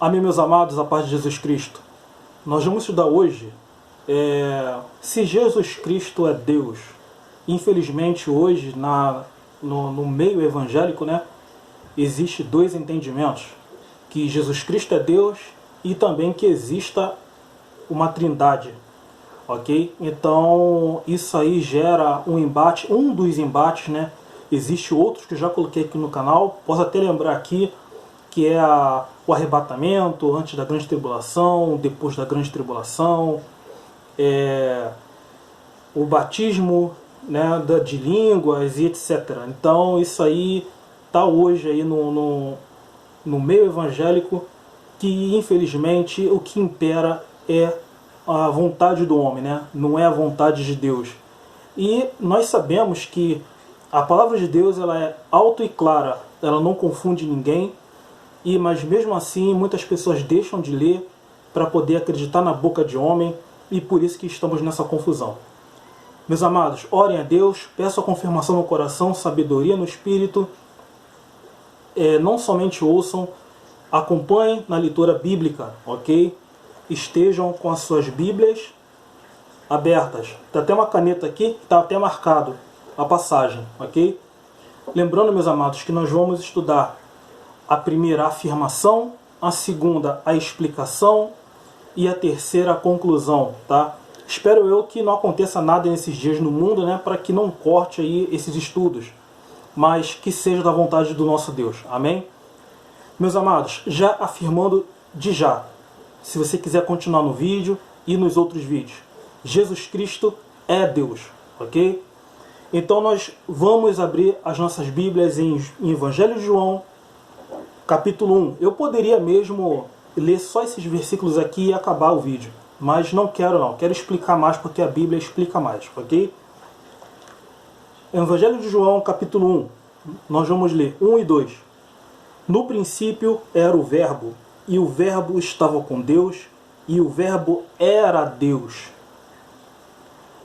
Amém, meus amados, a paz de Jesus Cristo. Nós vamos estudar hoje se Jesus Cristo é Deus. Infelizmente hoje no meio evangélico, existe dois entendimentos: que Jesus Cristo é Deus e também que exista uma trindade. Ok? Então isso aí gera um embate, um dos embates, Existe outros que eu já coloquei aqui no canal, posso até lembrar aqui, que é o arrebatamento, antes da grande tribulação, depois da grande tribulação, o batismo de línguas e etc. Então isso aí está hoje aí no meio evangélico, que infelizmente o que impera é a vontade do homem, não é a vontade de Deus. E nós sabemos que a palavra de Deus ela é alta e clara, ela não confunde ninguém, mas mesmo assim muitas pessoas deixam de ler para poder acreditar na boca de homem, e por isso que estamos nessa confusão. Meus amados, orem a Deus, peçam a confirmação no coração, sabedoria no espírito, não somente ouçam, acompanhem na leitura bíblica, ok? Estejam com as suas Bíblias abertas. Tem até uma caneta aqui, está até marcado a passagem, ok? Lembrando, meus amados, que nós vamos estudar a primeira afirmação, a segunda a explicação e a terceira a conclusão, tá? Espero eu que não aconteça nada nesses dias no mundo, para que não corte aí esses estudos, mas que seja da vontade do nosso Deus, amém? Meus amados, já afirmando de já, se você quiser continuar no vídeo e nos outros vídeos, Jesus Cristo é Deus, ok? Então nós vamos abrir as nossas Bíblias em Evangelho de João, capítulo 1. Eu poderia mesmo ler só esses versículos aqui e acabar o vídeo, mas não quero não. Quero explicar mais porque a Bíblia explica mais, ok? Evangelho de João, capítulo 1. Nós vamos ler 1 e 2. No princípio era o Verbo, e o Verbo estava com Deus, e o Verbo era Deus.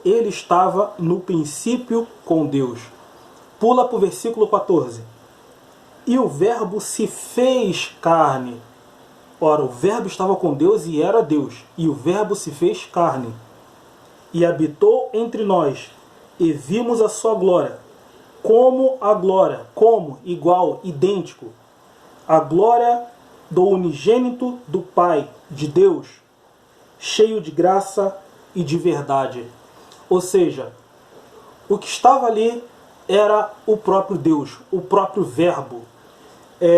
Ele estava no princípio com Deus. Pula para o versículo 14. E o Verbo se fez carne. Ora, o Verbo estava com Deus e era Deus. E o Verbo se fez carne. E habitou entre nós. E vimos a sua glória. Como a glória. Como? Igual, idêntico. A glória do unigênito do Pai, de Deus. Cheio de graça e de verdade. Ou seja, o que estava ali era o próprio Deus, o próprio Verbo.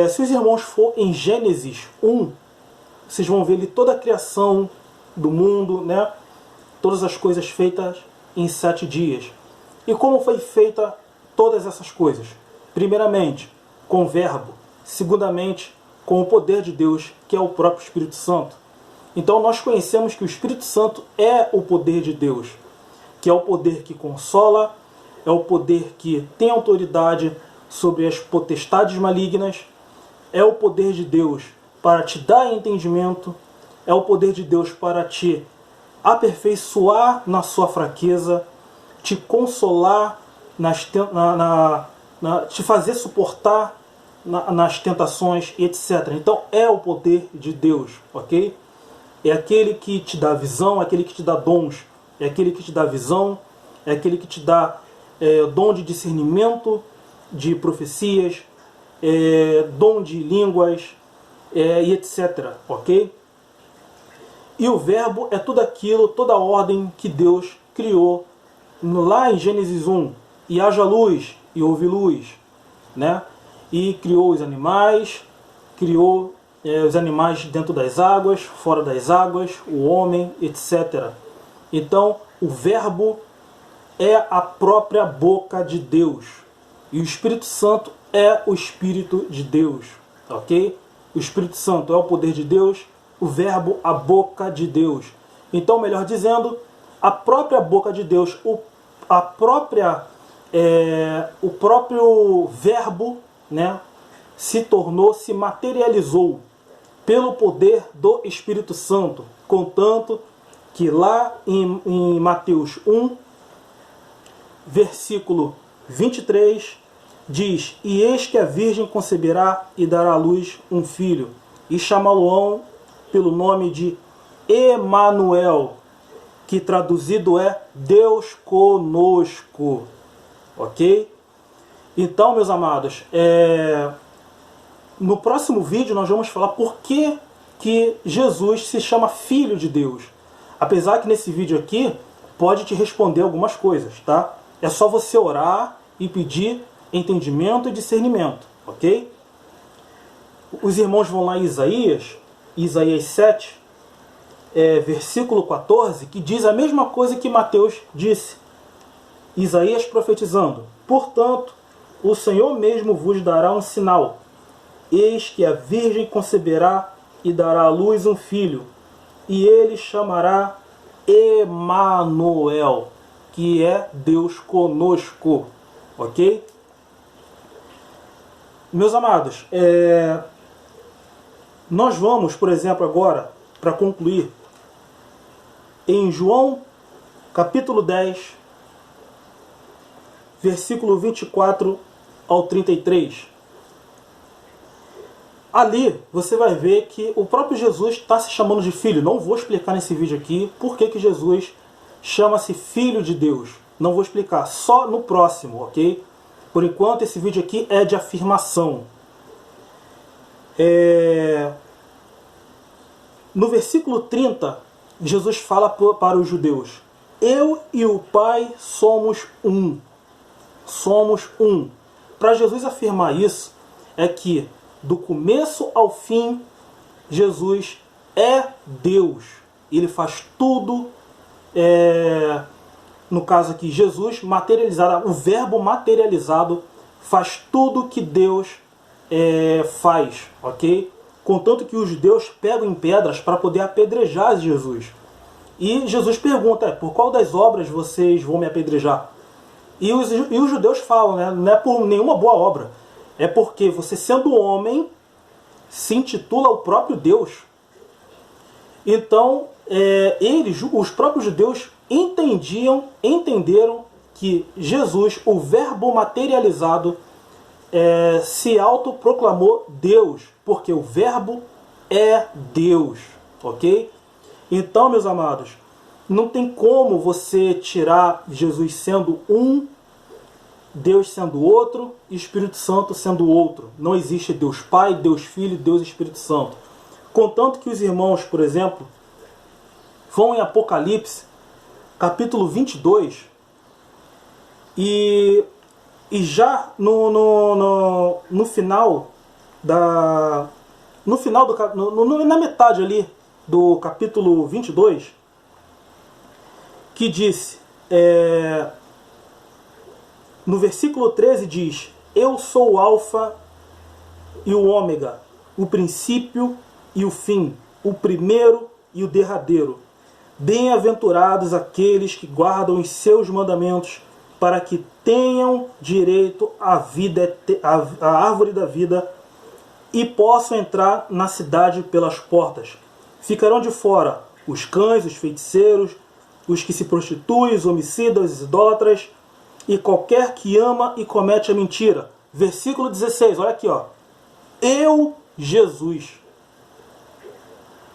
Se os irmãos for em Gênesis 1, vocês vão ver ali toda a criação do mundo, todas as coisas feitas em 7 dias. E como foi feita todas essas coisas? Primeiramente, com o Verbo. Segundamente, com o poder de Deus, que é o próprio Espírito Santo. Então nós conhecemos que o Espírito Santo é o poder de Deus, que é o poder que consola, é o poder que tem autoridade sobre as potestades malignas, é o poder de Deus para te dar entendimento, é o poder de Deus para te aperfeiçoar na sua fraqueza, te consolar, te fazer suportar nas tentações, etc. Então é o poder de Deus, ok? É aquele que te dá visão, é aquele que te dá dons, é aquele que te dá visão, é aquele que te dá dom de discernimento, de profecias, dom de línguas, e etc. Ok? E o Verbo é tudo aquilo, toda a ordem que Deus criou lá em Gênesis 1. E haja luz, e houve luz. E criou os animais, criou os animais dentro das águas, fora das águas, o homem, etc. Então, o Verbo é a própria boca de Deus. E o Espírito Santo é o Espírito de Deus. Ok? O Espírito Santo é o poder de Deus, o Verbo, a boca de Deus. Então, melhor dizendo, a própria boca de Deus, o próprio Verbo, se materializou pelo poder do Espírito Santo. Contanto que lá em Mateus 1, versículo 23, diz: E eis que a Virgem conceberá e dará à luz um filho, e chamá-lo-ão pelo nome de Emanuel, que traduzido é Deus conosco. Ok? Então, meus amados, no próximo vídeo nós vamos falar por que Jesus se chama Filho de Deus. Apesar que nesse vídeo aqui pode te responder algumas coisas, tá? É só você orar e pedir entendimento e discernimento, ok? Os irmãos vão lá em Isaías 7, versículo 14, que diz a mesma coisa que Mateus disse. Isaías profetizando: portanto, o Senhor mesmo vos dará um sinal. Eis que a virgem conceberá e dará à luz um filho, e ele chamará Emanuel, que é Deus conosco. Ok? Meus amados, nós vamos, por exemplo, agora, para concluir, em João capítulo 10, versículo 24 ao 33. Ali você vai ver que o próprio Jesus está se chamando de filho. Não vou explicar nesse vídeo aqui por que Jesus chama-se Filho de Deus. Não vou explicar, só no próximo, ok? Por enquanto esse vídeo aqui é de afirmação. No versículo 30, Jesus fala para os judeus: eu e o Pai somos um. Somos um. Para Jesus afirmar isso, é que do começo ao fim, Jesus é Deus. Ele faz tudo, no caso aqui, Jesus materializado, o verbo materializado faz tudo que Deus faz, ok? Contanto que os judeus pegam em pedras para poder apedrejar Jesus. E Jesus pergunta: por qual das obras vocês vão me apedrejar? E os judeus falam, né, não é por nenhuma boa obra, é porque você, sendo homem, se intitula o próprio Deus. Então, os próprios judeus entenderam que Jesus, o verbo materializado, se autoproclamou Deus, porque o verbo é Deus, ok? Então, meus amados, não tem como você tirar Jesus sendo um, Deus sendo outro e Espírito Santo sendo outro. Não existe Deus Pai, Deus Filho, Deus Espírito Santo. Contanto que os irmãos, por exemplo, vão em Apocalipse, capítulo 22, e já no final na metade ali do capítulo 22, que disse, no versículo 13 diz: eu sou o Alfa e o Ômega, o princípio e o fim, o primeiro e o derradeiro. Bem-aventurados aqueles que guardam os seus mandamentos, para que tenham direito à vida, à árvore da vida, e possam entrar na cidade pelas portas. Ficarão de fora os cães, os feiticeiros, os que se prostituem, os homicidas, os idólatras, e qualquer que ama e comete a mentira. Versículo 16, olha aqui, ó. Eu, Jesus.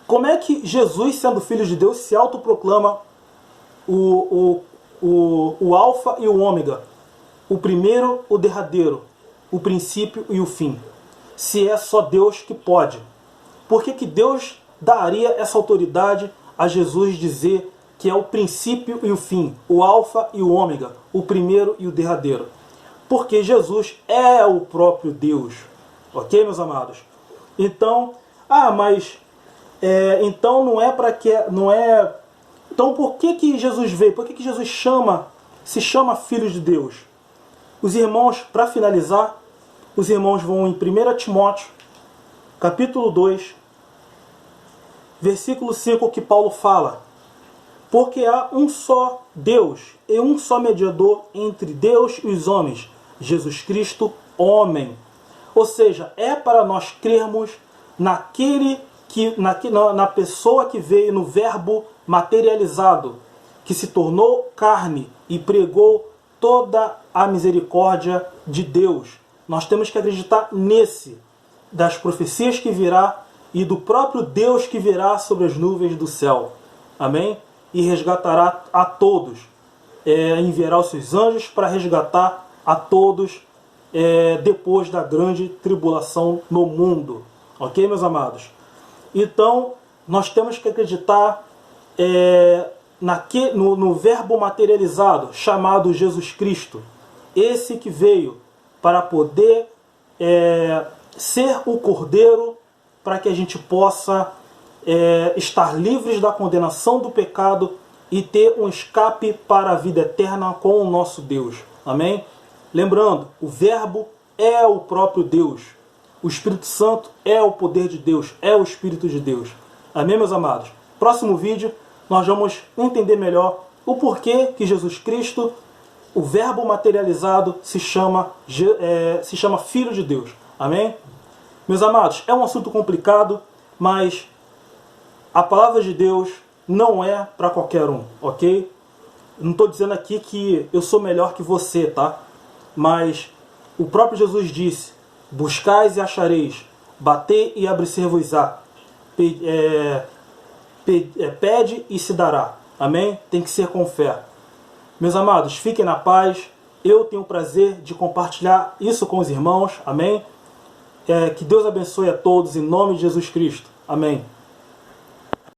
Como é que Jesus, sendo Filho de Deus, se autoproclama o Alfa e o Ômega, o primeiro, o derradeiro, o princípio e o fim? Se é só Deus que pode. Por que Deus daria essa autoridade a Jesus dizer que é o princípio e o fim, o Alfa e o Ômega, o primeiro e o derradeiro? Porque Jesus é o próprio Deus. Ok, meus amados? Então, então não é para que... Então por que Jesus veio? Por que Jesus se chama Filho de Deus? Os irmãos, para finalizar, os irmãos vão em 1 Timóteo, capítulo 2, versículo 5, que Paulo fala: porque há um só Deus e um só mediador entre Deus e os homens, Jesus Cristo, homem. Ou seja, é para nós crermos na pessoa que veio, no verbo materializado, que se tornou carne e pregou toda a misericórdia de Deus. Nós temos que acreditar nesse, das profecias que virá, e do próprio Deus que virá sobre as nuvens do céu. Amém? E resgatará a todos. Enviará os seus anjos para resgatar a todos depois da grande tribulação no mundo. Ok, meus amados? Então, nós temos que acreditar no verbo materializado, chamado Jesus Cristo. Esse que veio para poder ser o Cordeiro, para que a gente possa estar livres da condenação do pecado e ter um escape para a vida eterna com o nosso Deus. Amém? Lembrando, o verbo é o próprio Deus. O Espírito Santo é o poder de Deus, é o Espírito de Deus. Amém, meus amados? Próximo vídeo, nós vamos entender melhor o porquê que Jesus Cristo, o verbo materializado, se chama Filho de Deus. Amém? Meus amados, é um assunto complicado, mas a palavra de Deus não é para qualquer um, ok? Não estou dizendo aqui que eu sou melhor que você, tá? Mas o próprio Jesus disse: buscais e achareis, batei e abrir-se-vos-á, pede e se dará. Amém? Tem que ser com fé. Meus amados, fiquem na paz. Eu tenho o prazer de compartilhar isso com os irmãos. Amém? Que Deus abençoe a todos em nome de Jesus Cristo. Amém.